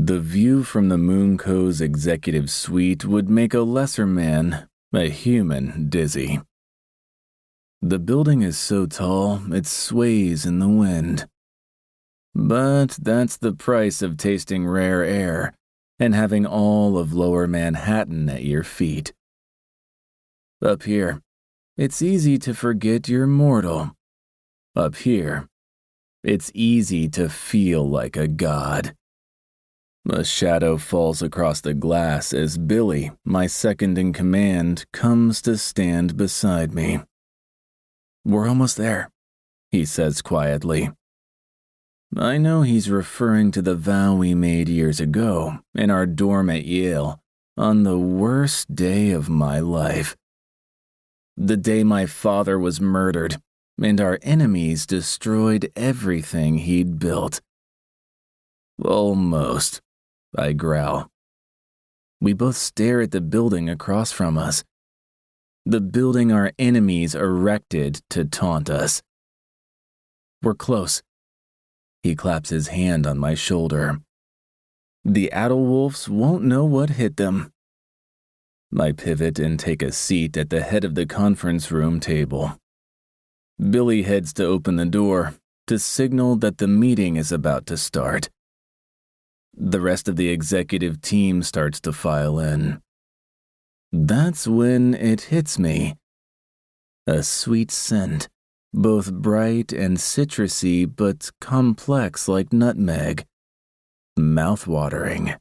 The view from the Moonco's executive suite would make a lesser man, a human, dizzy. The building is so tall, it sways in the wind. But that's the price of tasting rare air and having all of Lower Manhattan at your feet. Up here, it's easy to forget you're mortal. Up here, it's easy to feel like a god. A shadow falls across the glass as Billy, my second in command, comes to stand beside me. "We're almost there," he says quietly. I know he's referring to the vow we made years ago in our dorm at Yale on the worst day of my life. The day my father was murdered and our enemies destroyed everything he'd built. "Almost," I growl. We both stare at the building across from us. The building our enemies erected to taunt us. "We're close." He claps his hand on my shoulder. "The Adelwolfs won't know what hit them." I pivot and take a seat at the head of the conference room table. Billy heads to open the door to signal that the meeting is about to start. The rest of the executive team starts to file in. That's when it hits me. A sweet scent, both bright and citrusy but complex like nutmeg. Mouth-watering.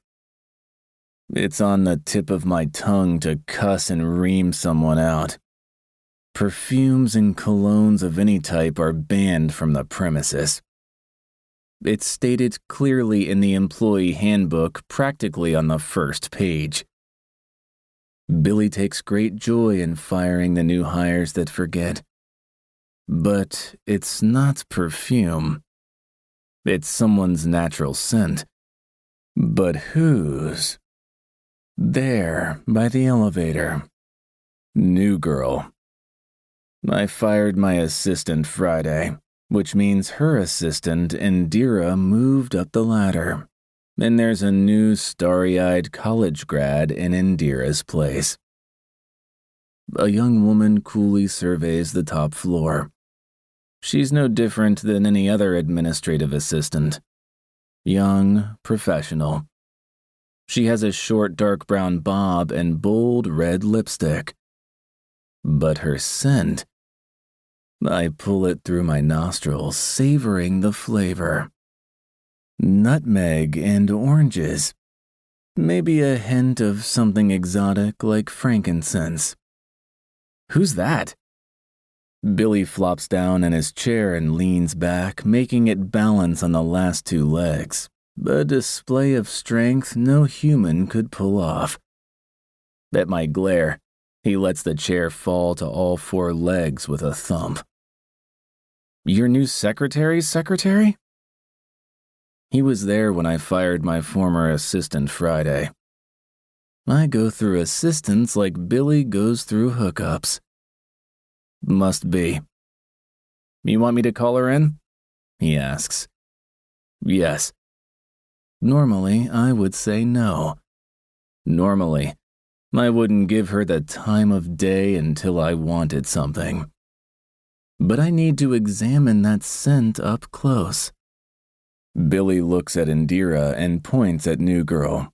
It's on the tip of my tongue to cuss and ream someone out. Perfumes and colognes of any type are banned from the premises. It's stated clearly in the employee handbook, practically on the first page. Billy takes great joy in firing the new hires that forget. But it's not perfume. It's someone's natural scent. But whose? There, by the elevator. New girl. I fired my assistant Friday, which means her assistant, Indira, moved up the ladder. And there's a new starry-eyed college grad in Indira's place. A young woman coolly surveys the top floor. She's no different than any other administrative assistant. Young, professional. She has a short dark brown bob and bold red lipstick. But her scent... I pull it through my nostrils, savoring the flavor. Nutmeg and oranges. Maybe a hint of something exotic like frankincense. "Who's that?" Billy flops down in his chair and leans back, making it balance on the last two legs. A display of strength no human could pull off. At my glare, he lets the chair fall to all four legs with a thump. "Your new secretary's secretary?" He was there when I fired my former assistant Friday. I go through assistants like Billy goes through hookups. Must be. "You want me to call her in?" he asks. Yes. Normally, I would say no. Normally, I wouldn't give her the time of day until I wanted something. But I need to examine that scent up close. Billy looks at Indira and points at New Girl.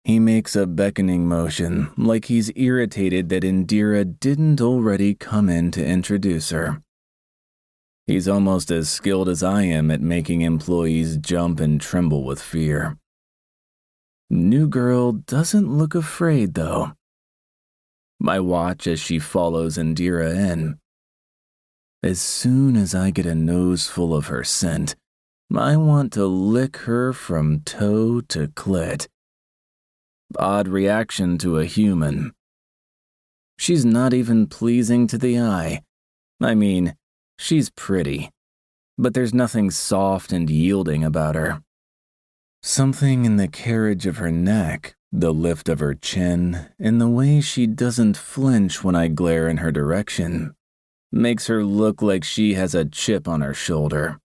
He makes a beckoning motion, like he's irritated that Indira didn't already come in to introduce her. He's almost as skilled as I am at making employees jump and tremble with fear. New Girl doesn't look afraid, though. I watch as she follows Indira in. As soon as I get a nose full of her scent, I want to lick her from toe to clit. Odd reaction to a human. She's not even pleasing to the eye. I mean, she's pretty, but there's nothing soft and yielding about her. Something in the carriage of her neck, the lift of her chin, and the way she doesn't flinch when I glare in her direction, makes her look like she has a chip on her shoulder.